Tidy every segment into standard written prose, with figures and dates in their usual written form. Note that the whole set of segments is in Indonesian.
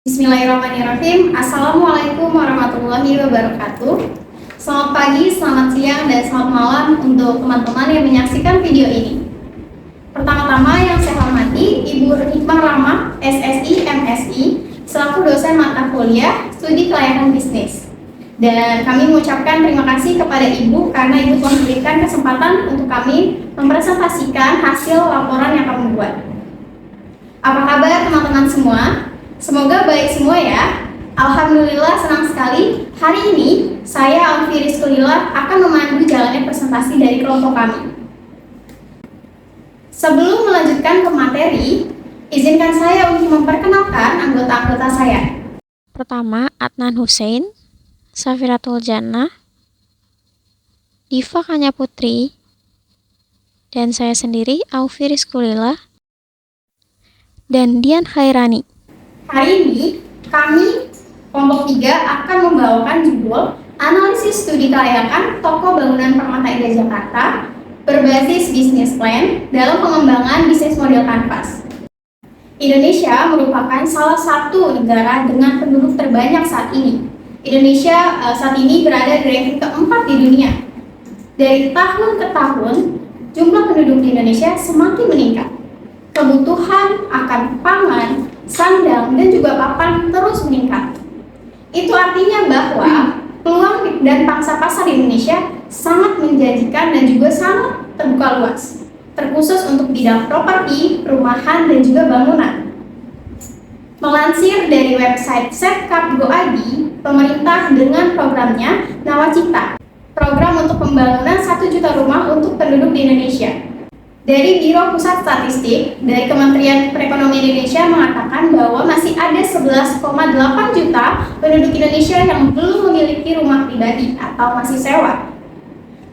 Bismillahirrahmanirrahim. Assalamualaikum warahmatullahi wabarakatuh. Selamat pagi, selamat siang, dan selamat malam untuk teman-teman yang menyaksikan video ini. Pertama-tama yang saya hormati Ibu Hikmah Rahmah, SSI, MSI, selaku dosen mata kuliah Studi Kelayakan Bisnis. Dan kami mengucapkan terima kasih kepada Ibu karena Ibu telah memberikan kesempatan untuk kami mempresentasikan hasil laporan yang kami buat. Apa kabar teman-teman semua? Semoga baik semua ya. Alhamdulillah senang sekali hari ini saya Alfi Rizkulillah akan memandu jalannya presentasi dari kelompok kami. Sebelum melanjutkan ke materi, izinkan saya untuk memperkenalkan anggota-anggota saya. Pertama, Adnan Hussein, Safiratul Jannah, Diva Kanya Putri, dan saya sendiri Alfi Rizkulillah, dan Dian Khairani. Hari ini, kami kelompok 3 akan membawakan judul Analisis Studi Kelayakan Toko Bangunan Permata Indah Jakarta berbasis Business Plan dalam pengembangan bisnis model kanvas. Indonesia merupakan salah satu negara dengan penduduk terbanyak saat ini. Indonesia saat ini berada di ranking keempat di dunia. Dari tahun ke tahun, jumlah penduduk di Indonesia semakin meningkat. Kebutuhan akan pangan, sandang, dan juga papan terus meningkat. Itu artinya bahwa peluang dan pangsa pasar di Indonesia sangat menjanjikan dan juga sangat terbuka luas, terkhusus untuk bidang properti, perumahan, dan juga bangunan. Melansir dari website Setcap.go.id, pemerintah dengan programnya Nawacita, program untuk pembangunan 1 juta rumah untuk penduduk di Indonesia. Dari Biro Pusat Statistik dari Kementerian Perekonomian Indonesia mengatakan bahwa masih ada 11,8 juta penduduk Indonesia yang belum memiliki rumah pribadi atau masih sewa.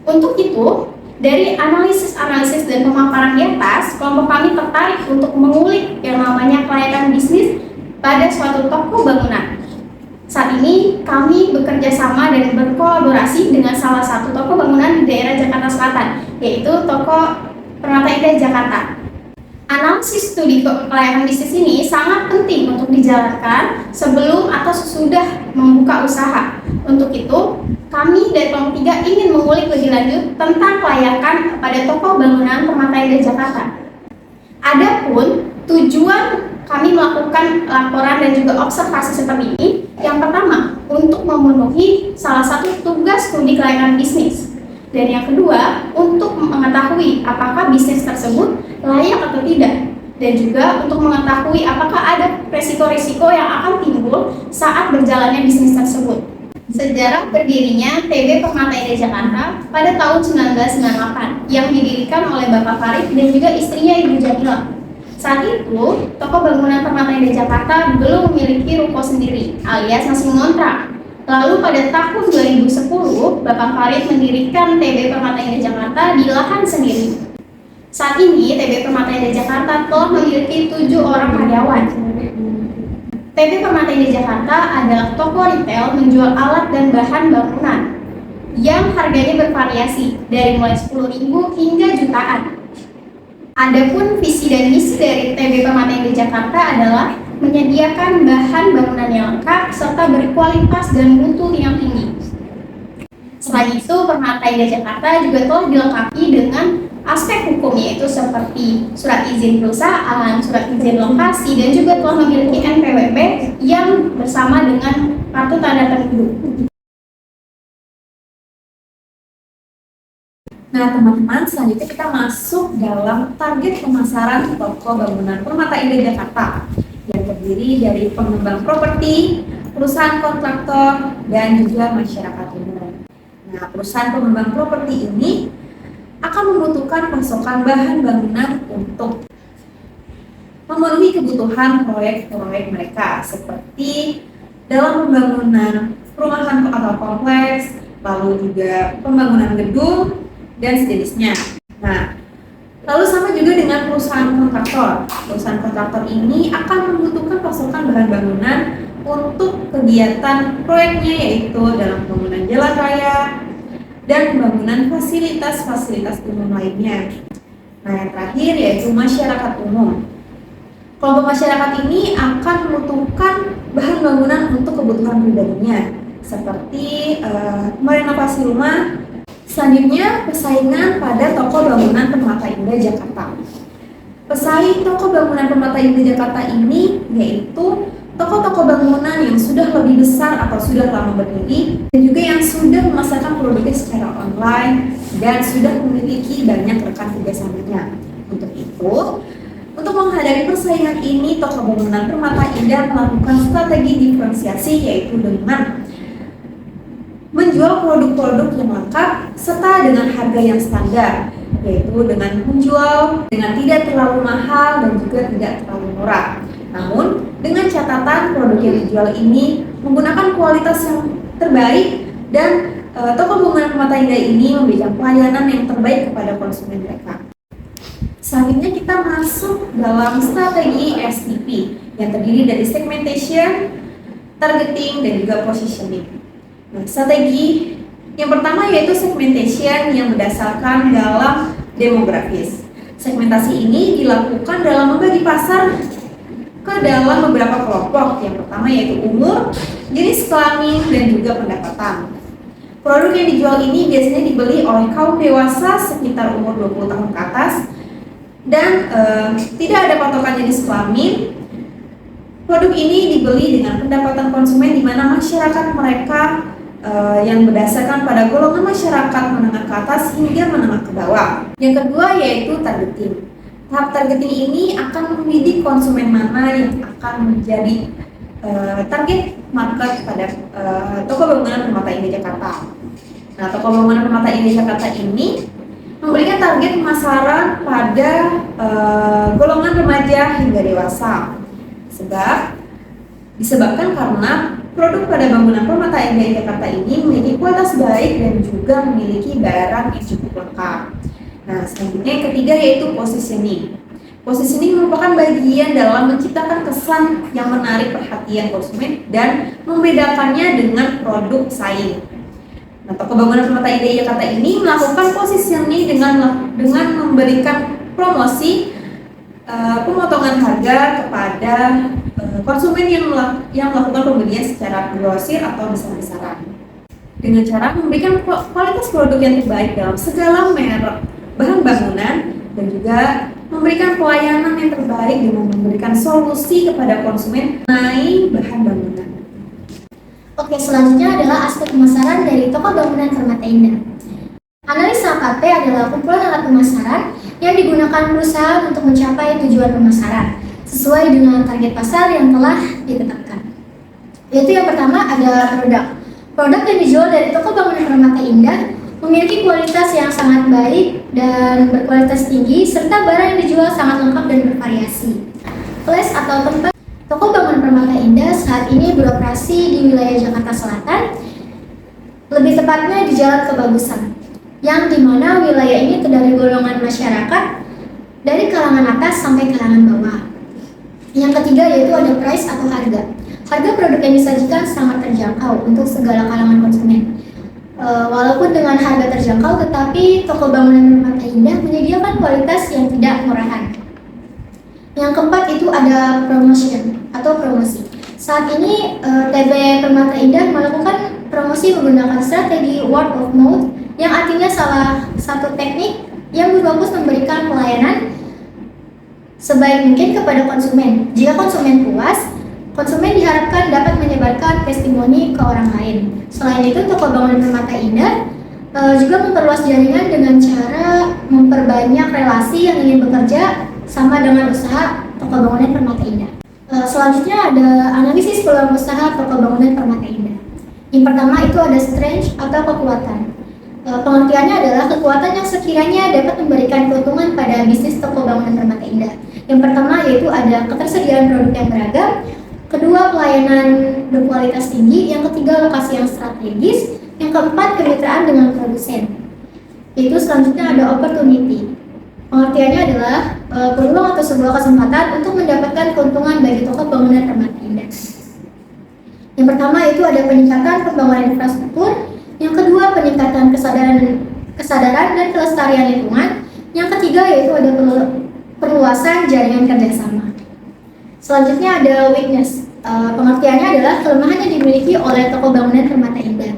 Untuk itu, dari analisis dan pemaparan di atas, kelompok kami tertarik untuk mengulik yang namanya kelayakan bisnis pada suatu toko bangunan. Saat ini kami bekerja sama dan berkolaborasi dengan salah satu toko bangunan di daerah Jakarta Selatan, yaitu toko Permata Indah Jakarta. Analisis studi kelayakan bisnis ini sangat penting untuk dijalankan sebelum atau sesudah membuka usaha. Untuk itu, kami dari kelompok 3 ingin mengulik lebih lanjut tentang kelayakan pada toko bangunan Permata Indah Jakarta. Adapun tujuan kami melakukan laporan dan juga observasi seperti ini, yang pertama, untuk memenuhi salah satu tugas studi kelayakan bisnis. Dan yang kedua, untuk mengetahui apakah bisnis tersebut layak atau tidak. Dan juga untuk mengetahui apakah ada risiko-risiko yang akan timbul saat berjalannya bisnis tersebut. Sejarah berdirinya TB Permata Indah Jakarta pada tahun 1998 yang didirikan oleh Bapak Farid dan juga istrinya Ibu Jamila. Saat itu, toko bangunan Permata Indah Jakarta belum memiliki ruko sendiri, alias masih mengontrak. Lalu pada tahun 2010, Bapak Farid mendirikan TB Permata Indah Jakarta di lahan sendiri. Saat ini, TB Permata Indah Jakarta telah memiliki 7 orang karyawan. TB Permata Indah Jakarta adalah toko retail menjual alat dan bahan bangunan yang harganya bervariasi dari mulai 10.000 hingga jutaan. Adapun visi dan misi dari TB Permata Indah Jakarta adalah menyediakan bahan bangunan yang lengkap serta berkualitas dan mutu yang tinggi. Selain itu, Permata Indah Jakarta juga telah dilengkapi dengan aspek hukum, yaitu seperti surat izin perusahaan, surat izin lokasi, dan juga telah memiliki NPWP yang bersama dengan kartu tanda penduduk. Nah teman-teman, selanjutnya kita masuk dalam target pemasaran toko bangunan Permata Indah Jakarta yang terdiri dari pengembang properti, perusahaan kontraktor, dan juga masyarakat umum. Nah, perusahaan pengembang properti ini akan membutuhkan pasokan bahan bangunan untuk memenuhi kebutuhan proyek-proyek mereka, seperti dalam pembangunan perumahan atau kompleks, lalu juga pembangunan gedung, dan sejenisnya. Nah, lalu sama juga dengan perusahaan kontraktor. Perusahaan kontraktor ini akan membutuhkan pasokan bahan bangunan untuk kegiatan proyeknya, yaitu dalam pembangunan jalan raya dan pembangunan fasilitas-fasilitas umum lainnya. Nah, yang terakhir yaitu masyarakat umum. Kelompok masyarakat ini akan membutuhkan bahan bangunan untuk kebutuhan pribadinya, seperti merenovasi rumah. Selanjutnya, persaingan pada toko bangunan Permata Indah Jakarta. Pesaing toko bangunan Permata Indah Jakarta ini yaitu toko-toko bangunan yang sudah lebih besar atau sudah lama berdiri, dan juga yang sudah memasarkan produknya secara online dan sudah memiliki banyak rekan kerjasamanya. Untuk itu, untuk menghadapi persaingan ini, toko bangunan Permata Indah melakukan strategi diferensiasi, yaitu dengan menjual produk-produk yang lengkap serta dengan harga yang standar, yaitu dengan menjual dengan tidak terlalu mahal dan juga tidak terlalu murah. Namun, dengan catatan produk yang dijual ini menggunakan kualitas yang terbaik dan toko bangunan Permata Indah ini memberikan pelayanan yang terbaik kepada konsumen mereka. Selanjutnya kita masuk dalam strategi STP yang terdiri dari segmentation, targeting, dan juga positioning. Nah, strategi yang pertama yaitu segmentation yang berdasarkan dalam demografis. Segmentasi ini dilakukan dalam membagi pasar ke dalam beberapa kelompok. Yang pertama yaitu umur, jenis kelamin, dan juga pendapatan. Produk yang dijual ini biasanya dibeli oleh kaum dewasa sekitar umur 20 tahun ke atas dan tidak ada patokan jenis kelamin. Produk ini dibeli dengan pendapatan konsumen di mana masyarakat mereka yang berdasarkan pada golongan masyarakat menengah ke atas hingga menengah ke bawah. Yang kedua yaitu targeting. Tahap targeting ini akan membidik konsumen mana yang akan menjadi target market pada toko bangunan Permata Indah Jakarta. Nah, toko bangunan Permata Indah Jakarta ini memberikan target pemasaran pada golongan remaja hingga dewasa. Disebabkan karena produk pada bangunan Permata Indah Jakarta ini memiliki kualitas baik dan juga memiliki barang yang cukup lengkap. Nah, selanjutnya yang ketiga yaitu positioning. Positioning merupakan bagian dalam menciptakan kesan yang menarik perhatian konsumen dan membedakannya dengan produk saing. Nah, toko bangunan Permata Indah Jakarta ini melakukan positioning dengan memberikan promosi pemotongan harga kepada konsumen yang melakukan pembelian secara grosir atau besar-besaran, dengan cara memberikan kualitas produk yang terbaik dalam segala merek bahan bangunan dan juga memberikan pelayanan yang terbaik dengan memberikan solusi kepada konsumen mengenai bahan bangunan. Oke, selanjutnya adalah aspek pemasaran dari toko bangunan Permata Indah. Analisa AKP adalah kumpulan alat pemasaran yang digunakan perusahaan untuk mencapai tujuan pemasaran sesuai dengan target pasar yang telah ditetapkan. Yaitu yang pertama ada produk. Produk yang dijual dari toko bangunan Permata Indah memiliki kualitas yang sangat baik dan berkualitas tinggi serta barang yang dijual sangat lengkap dan bervariasi. Place atau tempat toko bangunan Permata Indah saat ini beroperasi di wilayah Jakarta Selatan, lebih tepatnya di Jalan Kebagusan, yang dimana wilayah ini terdiri golongan masyarakat dari kalangan atas sampai kalangan bawah. Yang ketiga yaitu ada price atau harga. Harga produk yang disajikan sangat terjangkau untuk segala kalangan konsumen. Walaupun dengan harga terjangkau, tetapi toko bangunan Permata Indah menyediakan kualitas yang tidak murahan. Yang keempat itu ada promotion atau promosi. Saat ini TB Permata Indah melakukan promosi menggunakan strategi word of mouth, yang artinya salah satu teknik yang berfokus memberikan pelayanan sebaik mungkin kepada konsumen. Jika konsumen puas, konsumen diharapkan dapat menyebarkan testimoni ke orang lain. Selain itu, toko bangunan Permata Indah juga memperluas jaringan dengan cara memperbanyak relasi yang ingin bekerja sama dengan usaha toko bangunan Permata Indah. Selanjutnya ada analisis peluang usaha toko bangunan Permata Indah. Yang pertama itu ada strength atau kekuatan. Pengertiannya adalah kekuatan yang sekiranya dapat memberikan keuntungan pada bisnis toko bangunan Permata Indah. Yang pertama yaitu ada ketersediaan produk yang beragam, kedua pelayanan berkualitas tinggi, yang ketiga lokasi yang strategis, yang keempat kemitraan dengan produsen. Itu selanjutnya ada opportunity. Pengertiannya adalah peluang atau sebuah kesempatan untuk mendapatkan keuntungan bagi toko bangunan Permata Indah. Yang pertama itu ada peningkatan pembangunan infrastruktur, yang kedua peningkatan kesadaran dan kelestarian lingkungan, yang ketiga yaitu ada perluasan jaringan kerjasama. Selanjutnya ada weakness. Pengertiannya adalah kelemahan yang dimiliki oleh toko bangunan Permata Indah.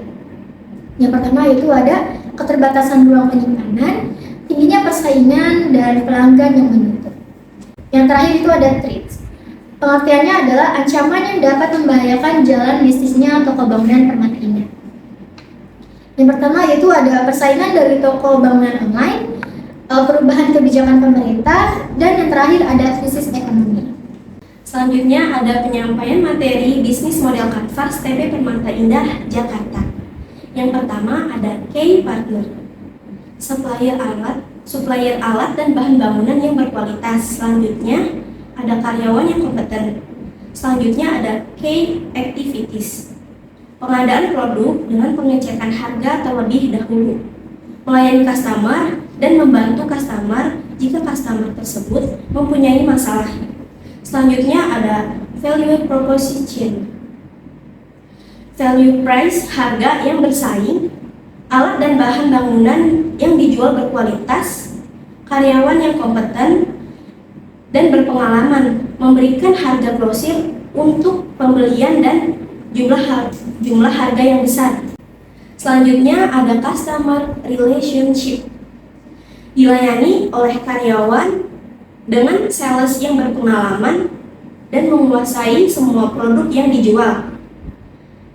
Yang pertama yaitu ada keterbatasan ruang penyimpanan, tingginya persaingan, dan pelanggan yang menutup. Yang terakhir itu ada threats. Pengertiannya adalah ancaman yang dapat membahayakan jalan bisnisnya toko bangunan Permata Indah. Yang pertama yaitu ada persaingan dari toko bangunan online, perubahan kebijakan pemerintah, dan yang terakhir ada krisis ekonomi. Selanjutnya ada penyampaian materi bisnis model kanvas TB Permata Indah, Jakarta. Yang pertama ada key partner, supplier alat dan bahan bangunan yang berkualitas. Selanjutnya ada karyawan yang kompeten. Selanjutnya ada key activities, pengadaan produk dengan pengecekan harga terlebih dahulu, melayani customer dan membantu customer jika customer tersebut mempunyai masalah. Selanjutnya ada value proposition, value price, harga yang bersaing, alat dan bahan bangunan yang dijual berkualitas, karyawan yang kompeten dan berpengalaman, memberikan harga grosir untuk pembelian dan jumlah harga yang besar. Selanjutnya ada customer relationship, dilayani oleh karyawan dengan sales yang berpengalaman dan menguasai semua produk yang dijual,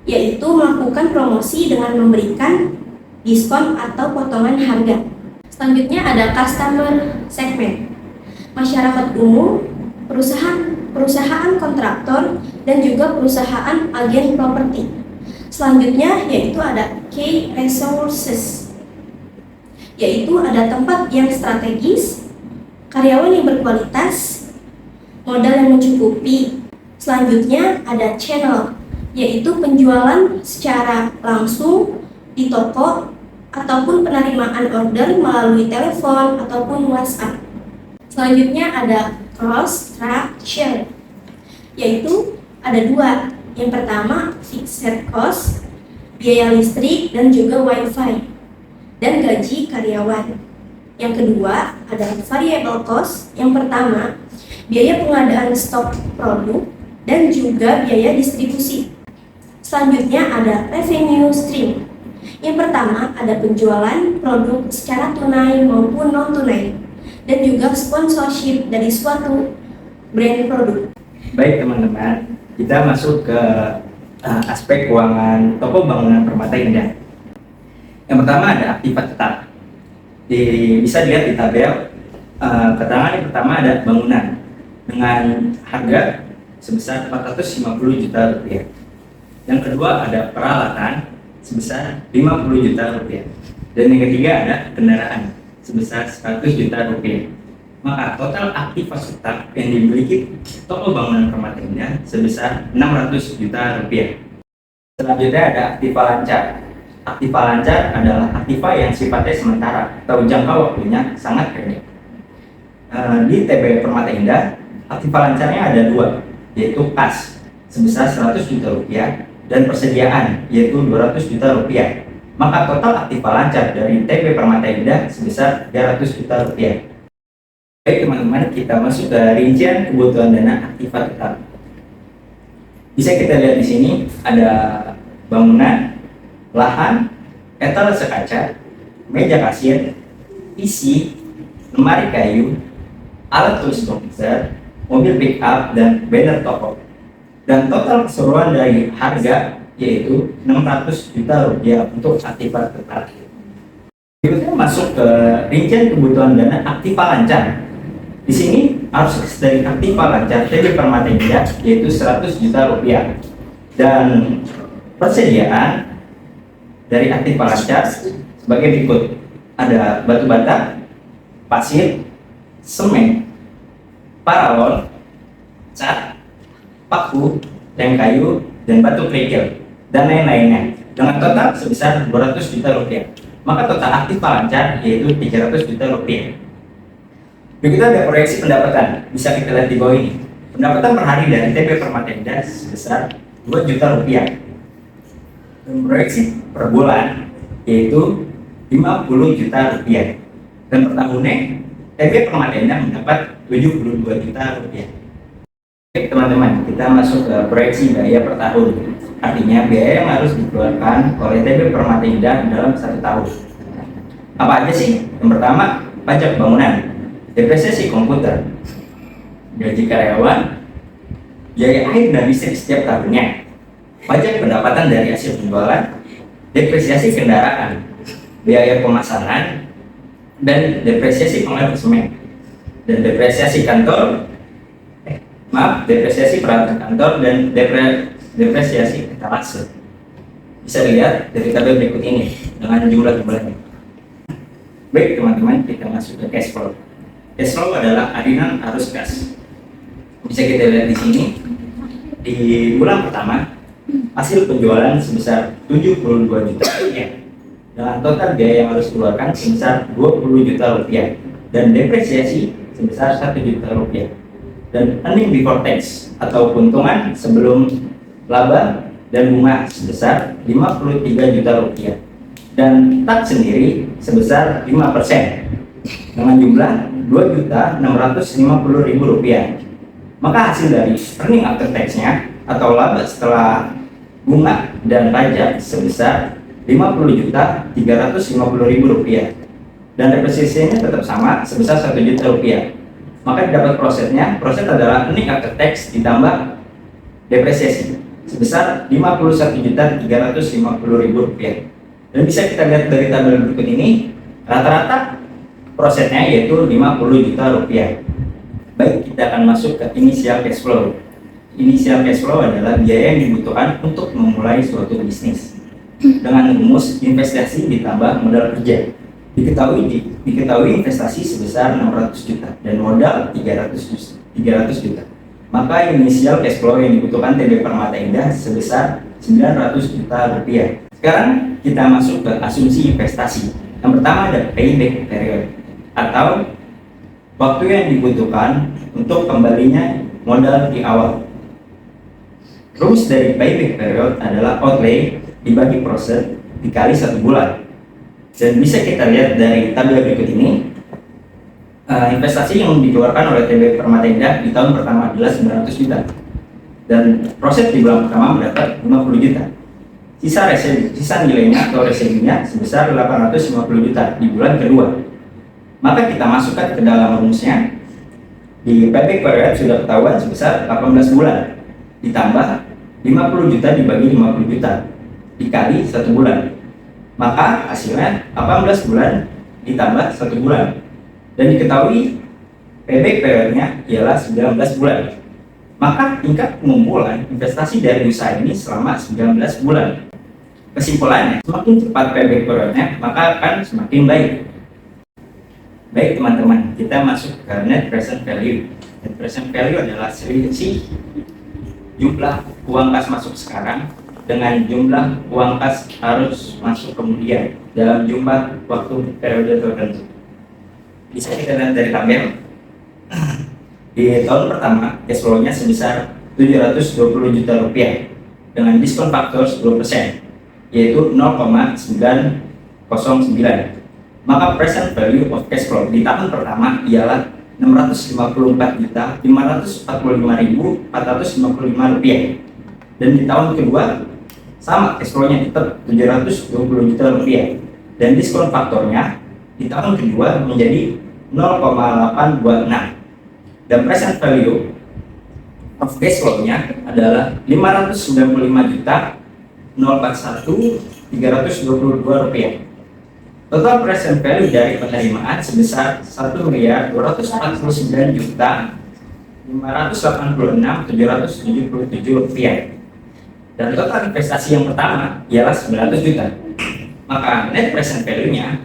yaitu melakukan promosi dengan memberikan diskon atau potongan harga. Selanjutnya ada customer segment, masyarakat umum, perusahaan kontraktor, dan juga perusahaan agen properti. Selanjutnya yaitu ada key resources, yaitu ada tempat yang strategis, karyawan yang berkualitas, modal yang mencukupi. Selanjutnya ada channel, yaitu penjualan secara langsung di toko ataupun penerimaan order melalui telepon ataupun WhatsApp. Selanjutnya ada cost structure, yaitu ada dua. Yang pertama fixed cost, biaya listrik dan juga wifi, dan gaji karyawan. Yang kedua ada variable cost. Yang pertama biaya pengadaan stok produk dan juga biaya distribusi. Selanjutnya ada revenue stream. Yang pertama ada penjualan produk secara tunai maupun non tunai, dan juga sponsorship dari suatu brand produk. Baik teman-teman, kita masuk ke aspek keuangan toko bangunan Permata Indah. Yang pertama ada aktiva tetap. Bisa dilihat di tabel, keterangan yang pertama ada bangunan dengan harga sebesar 450 juta rupiah. Yang kedua ada peralatan sebesar 50 juta rupiah. Dan yang ketiga ada kendaraan sebesar 100 juta rupiah. Maka total aktiva tetap yang dimiliki toko bangunan Permata Indah sebesar 600 juta rupiah. Selanjutnya ada aktiva lancar. Aktiva lancar adalah aktiva yang sifatnya sementara atau jangka waktunya sangat pendek. Di TB Permata Indah, aktiva lancarnya ada dua, yaitu kas sebesar 100 juta rupiah dan persediaan yaitu 200 juta rupiah. Maka total aktiva lancar dari TB Permata Indah sebesar 300 juta rupiah. Baik teman-teman, kita masuk ke rincian kebutuhan dana aktiva tetap. Bisa kita lihat di sini ada bangunan, lahan, etalase kaca, meja kasir, PC, lemari kayu, alat tulis komputer, mobil pickup, dan banner toko. Dan total keseluruhan dari harga yaitu 600 juta rupiah untuk aktiva tetap. Berikutnya masuk ke rincian kebutuhan dana aktiva lancar. Di sini arus dari aktiva lancar TB Permata Indah yaitu 100 juta rupiah. Dan persediaan dari aktiva lancar sebagai berikut: ada batu bata, pasir, semen, paralon, cat, paku, lem kayu, dan batu kerikil, dan lain-lainnya dengan total sebesar 200 juta rupiah. Maka total aktiva lancar yaitu 300 juta rupiah. Berikutnya ada proyeksi pendapatan, bisa kita lihat di bawah ini. Pendapatan per hari dari TB Permata Indah sebesar 2 juta rupiah. Dan proyeksi per bulan yaitu 50 juta rupiah. Dan per tahunnya TB Permata Indah mendapat 72 juta rupiah. Oke teman-teman, kita masuk ke proyeksi biaya per tahun. Artinya biaya yang harus dikeluarkan oleh TB Permata Indah dalam 1 tahun. Apa aja sih? Yang pertama, pajak bangunan, depresiasi komputer, gaji karyawan, biaya air dan listrik setiap tahunnya, pajak pendapatan dari hasil penjualan, depresiasi kendaraan, biaya pemasaran, dan depresiasi pengalihan semen, dan depresiasi depresiasi peralatan kantor dan depresiasi etalase. Bisa dilihat dari tabel berikut ini dengan jumlah-jumlahnya. Baik teman-teman, kita masuk ke cash flow. Cash flow adalah arinan arus kas. Bisa kita lihat di sini. Di bulan pertama, hasil penjualan sebesar 72 juta rupiah dengan total biaya yang harus dikeluarkan sebesar 20 juta rupiah dan depresiasi sebesar 1 juta rupiah. Dan earning before tax atau keuntungan sebelum laba dan bunga sebesar 53 juta rupiah dan tax sendiri sebesar 5% dengan jumlah 2.650.000 rupiah. Maka hasil dari earning after tax-nya atau laba setelah bunga dan pajak sebesar 50.350.000 rupiah dan depresiasinya tetap sama sebesar 1 juta rupiah. Maka dapat proses adalah earning after tax ditambah depresiasi sebesar 51.350.000 rupiah. Dan bisa kita lihat dari tabel berikut ini, rata-rata prosesnya yaitu 50 juta rupiah. Baik, kita akan masuk ke initial cash flow. Initial cash flow adalah biaya yang dibutuhkan untuk memulai suatu bisnis dengan rumus investasi ditambah modal kerja. Diketahui investasi sebesar 600 juta dan modal 300 juta. Maka inisial cash flow yang dibutuhkan TB Permata Indah sebesar 900 juta rupiah. Sekarang kita masuk ke asumsi investasi. Yang pertama ada payback period atau waktu yang dibutuhkan untuk kembalinya modal di awal. Rumus dari payback period adalah outlay dibagi proses dikali 1 bulan. Dan bisa kita lihat dari tabel berikut ini, investasi yang dikeluarkan oleh TB Permata Indah di tahun pertama adalah 900 juta dan proses di bulan pertama mendapat 50 juta. Sisa nilainya atau residunya sebesar 850 juta di bulan kedua. Maka kita masukkan ke dalam rumusnya. Di payback period sudah ketahuan sebesar 18 bulan ditambah 50 juta dibagi 50 juta dikali 1 bulan. Maka hasilnya 18 bulan ditambah 1 bulan. Dan diketahui payback periodnya ialah 19 bulan. Maka tingkat pengumpulan investasi dari usaha ini selama 19 bulan. Kesimpulannya, semakin cepat payback periodnya, maka akan semakin baik. Baik teman-teman, kita masuk ke net present value. Net present value adalah selisih jumlah uang kas masuk sekarang dengan jumlah uang kas harus masuk kemudian dalam jumlah waktu periode tertentu. Bisa kita lihat dari tabel. Di tahun pertama, cash flow-nya sebesar 720 juta rupiah dengan diskon faktor 10%, yaitu 0,909. Maka present value of cash flow di tahun pertama ialah 654.545.455 rupiah. Dan di tahun kedua sama cash flow-nya tetap 720 juta rupiah dan diskon faktornya di tahun kedua menjadi 0,826 dan present value of cash flow-nya adalah 595 juta 041.322 rupiah. Total present value dari penerimaan sebesar 1.249 juta 586.777 rupiah. Dan total investasi yang pertama ialah 900 juta. Maka net present value-nya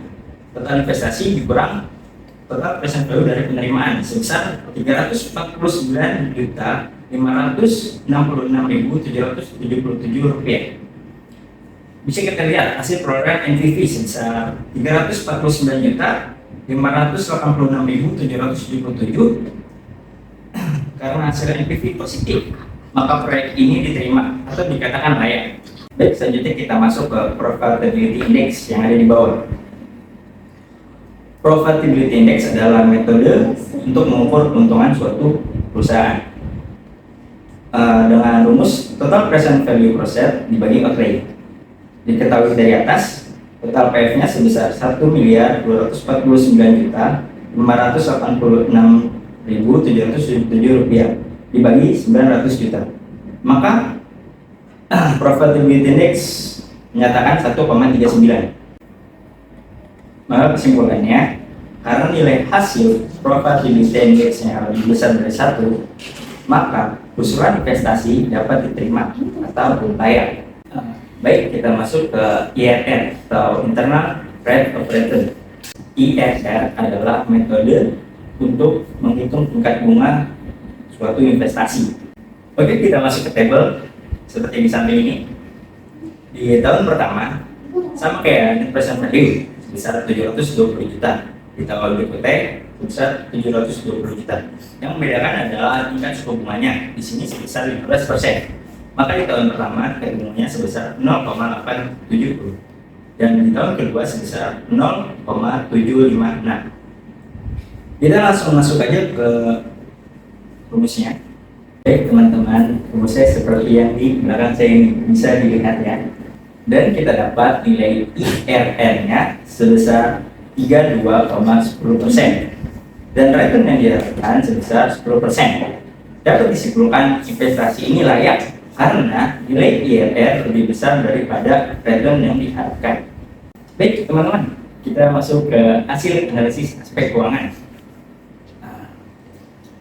total investasi dikurang total present value dari penerimaan sebesar 349 juta 566.777 rupiah. Bisa kita lihat hasil perolehan NPV sebesar 349 juta 586.777 karena hasil NPV positif, maka proyek ini diterima atau dikatakan layak. Baik, selanjutnya kita masuk ke Profitability Index yang ada di bawah. Profitability Index adalah metode untuk mengukur keuntungan suatu perusahaan. dengan rumus total present value per share dibagi outlay. Diketahui dari atas, total PF-nya sebesar 1.249.586.777 rupiah dibagi 900 juta. Maka profitability index menyatakan 1,39. Maka kesimpulannya, karena nilai hasil profitability index-nya lebih besar dari 1, maka usulan investasi dapat diterima atau layak. Baik, kita masuk ke IRR atau Internal Rate of Return. IRR adalah metode untuk menghitung tingkat bunga suatu investasi. Oke, kita masuk ke tabel seperti di samping ini. Di tahun pertama, sama kayak net present value sebesar 720 juta. Di tahun berikutnya sebesar 720 juta. Yang membedakan adalah tingkat suku bunganya. Di sini sebesar 15%. Maka di tahun pertama tingkat bunganya sebesar 0,870 dan di tahun kedua sebesar 0,756. Kita langsung masuk aja ke rumusnya. Baik teman-teman, rumusnya seperti yang di belakang saya ini bisa dilihat ya. Dan kita dapat nilai IRR-nya sebesar 32,10% dan return yang diharapkan sebesar 10%. Dapat disimpulkan investasi ini layak karena nilai IRR lebih besar daripada return yang diharapkan. Baik teman-teman, kita masuk ke hasil analisis aspek keuangan.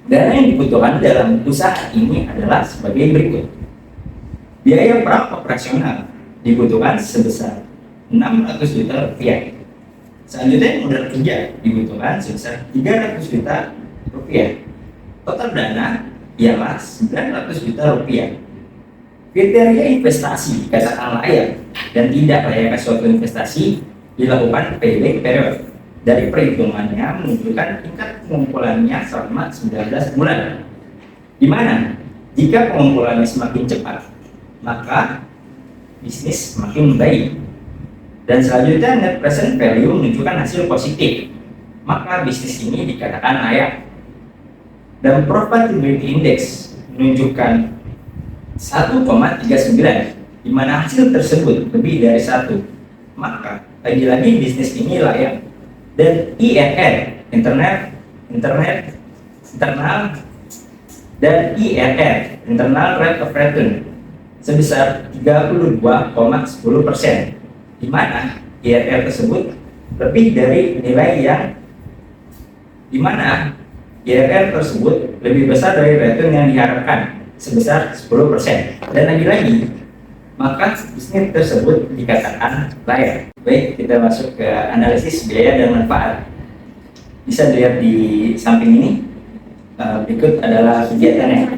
Dana yang dibutuhkan dalam usaha ini adalah sebagai berikut. Biaya operasional dibutuhkan sebesar 600 juta rupiah. Selanjutnya modal kerja dibutuhkan sebesar 300 juta rupiah. Total dana ialah 900 juta rupiah. Kriteria investasi dikatakan layak dan tidak layaknya suatu investasi dilakukan payback period. Dari perhitungannya menunjukkan tingkat pengumpulannya selama 19 bulan. Di mana jika pengumpulannya semakin cepat, maka bisnis semakin baik. Dan selanjutnya net present value menunjukkan hasil positif, maka bisnis ini dikatakan layak. Dan profitability index menunjukkan 1,39, di mana hasil tersebut lebih dari 1, maka lagi-lagi bisnis ini layak. Dan IRR internal dan IRR internal rate of return sebesar 32,10%, di mana IRR tersebut lebih dari nilai yang lebih besar dari return yang diharapkan sebesar 10%. Dan lagi-lagi maka bisnis tersebut dikatakan layak. Baik, kita masuk ke analisis biaya dan manfaat. Bisa dilihat di samping ini. Berikut adalah kegiatannya.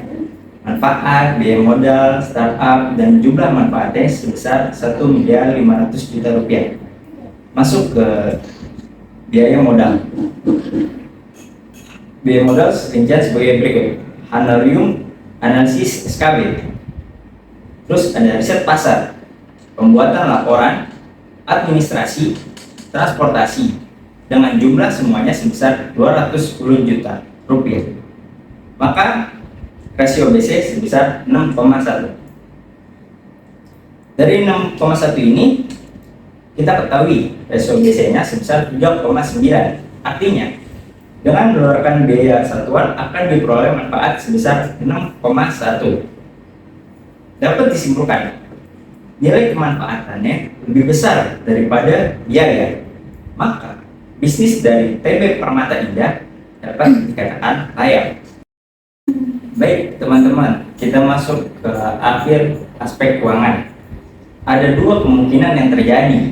Manfaat, biaya modal, startup, dan jumlah manfaatnya sebesar 1.500 juta rupiah. Masuk ke biaya modal. Biaya modal rincian sebagai berikut. Hanarium analisis SKB. Terus ada riset pasar, pembuatan laporan, administrasi, transportasi, dengan jumlah semuanya sebesar 210 juta rupiah. Maka rasio BC sebesar 6,1. Dari 6,1 ini kita ketahui rasio BC-nya sebesar 3,9. Artinya dengan mengeluarkan biaya satuan akan diperoleh manfaat sebesar 6,1. Dapat disimpulkan nilai kemanfaatannya lebih besar daripada biaya, maka bisnis dari TB Permata Indah dapat dikatakan layak. Baik teman-teman, kita masuk ke akhir aspek keuangan. Ada dua kemungkinan yang terjadi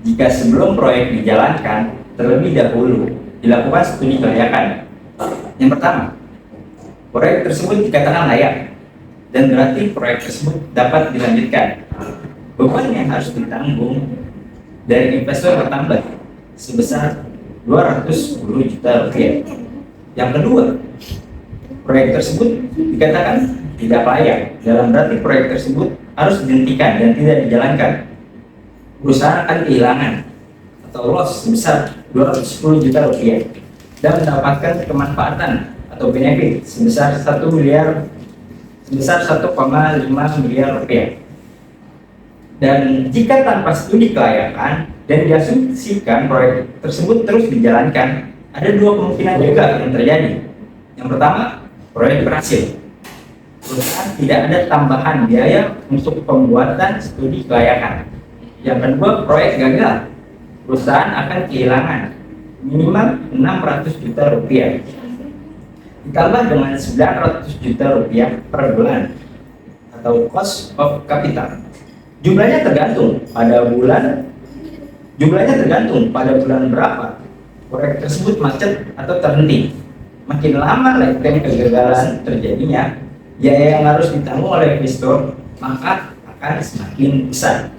jika sebelum proyek dijalankan terlebih dahulu dilakukan studi kelayakan. Yang pertama, proyek tersebut dikatakan layak dan berarti proyek tersebut dapat dilanjutkan. Beban yang harus ditanggung dari investor bertambah sebesar 210 juta rupiah. Yang kedua, proyek tersebut dikatakan tidak layak, dalam berarti proyek tersebut harus dihentikan dan tidak dijalankan. Perusahaan akan kehilangan atau loss sebesar 210 juta rupiah dan mendapatkan kemanfaatan atau benefit sebesar 1.100.000.000 sebesar 1,5 miliar rupiah. Dan jika tanpa studi kelayakan dan diasumsikan proyek tersebut terus dijalankan, ada dua kemungkinan juga yang terjadi. Yang pertama, proyek berhasil. Perusahaan tidak ada tambahan biaya untuk pembuatan studi kelayakan. Yang kedua, proyek gagal. Perusahaan akan kehilangan minimal 600 juta rupiah. Ditambah dengan 900 juta rupiah per bulan atau cost of capital. Jumlahnya tergantung pada bulan berapa proyek tersebut macet atau terhenti. Makin lama lifetime kegagalan terjadinya, biaya yang harus ditanggung oleh investor maka akan semakin besar.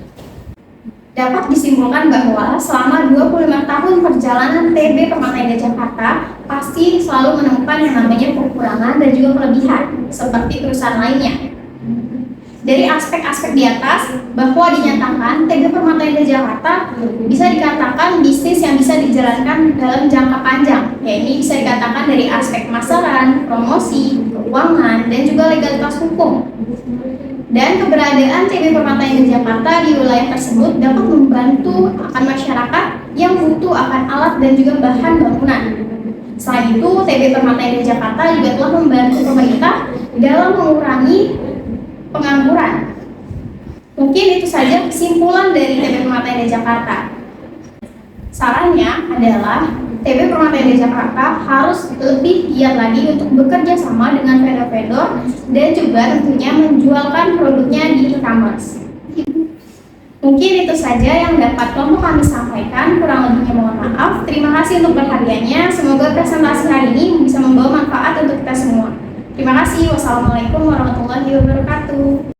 Dapat disimpulkan bahwa selama 25 tahun perjalanan TB Permata Indah Jakarta pasti selalu menemukan yang namanya kekurangan dan juga kelebihan seperti perusahaan lainnya. Dari aspek-aspek di atas, bahwa dinyatakan TB Permata Indah Jakarta bisa dikatakan bisnis yang bisa dijalankan dalam jangka panjang. Ini bisa dikatakan dari aspek pemasaran, promosi, keuangan, dan juga legalitas hukum. Dan keberadaan TB Permata Indah Jakarta di wilayah tersebut dapat membantu akan masyarakat yang butuh akan alat dan juga bahan bangunan. Selain itu, TB Permata Indah Jakarta juga telah membantu pemerintah dalam mengurangi pengangguran. Mungkin itu saja kesimpulan dari TB Permata Indah Jakarta. Sarannya adalah TB Permata Indah Jakarta harus lebih giat lagi untuk bekerja sama dengan vendor-vendor dan juga tentunya menjualkan produknya di e-commerce. Mungkin itu saja yang dapat kelompok kami sampaikan, kurang lebihnya mohon maaf. Terima kasih untuk perhatiannya, semoga presentasi hari ini bisa membawa manfaat untuk kita semua. Terima kasih, wassalamualaikum warahmatullahi wabarakatuh.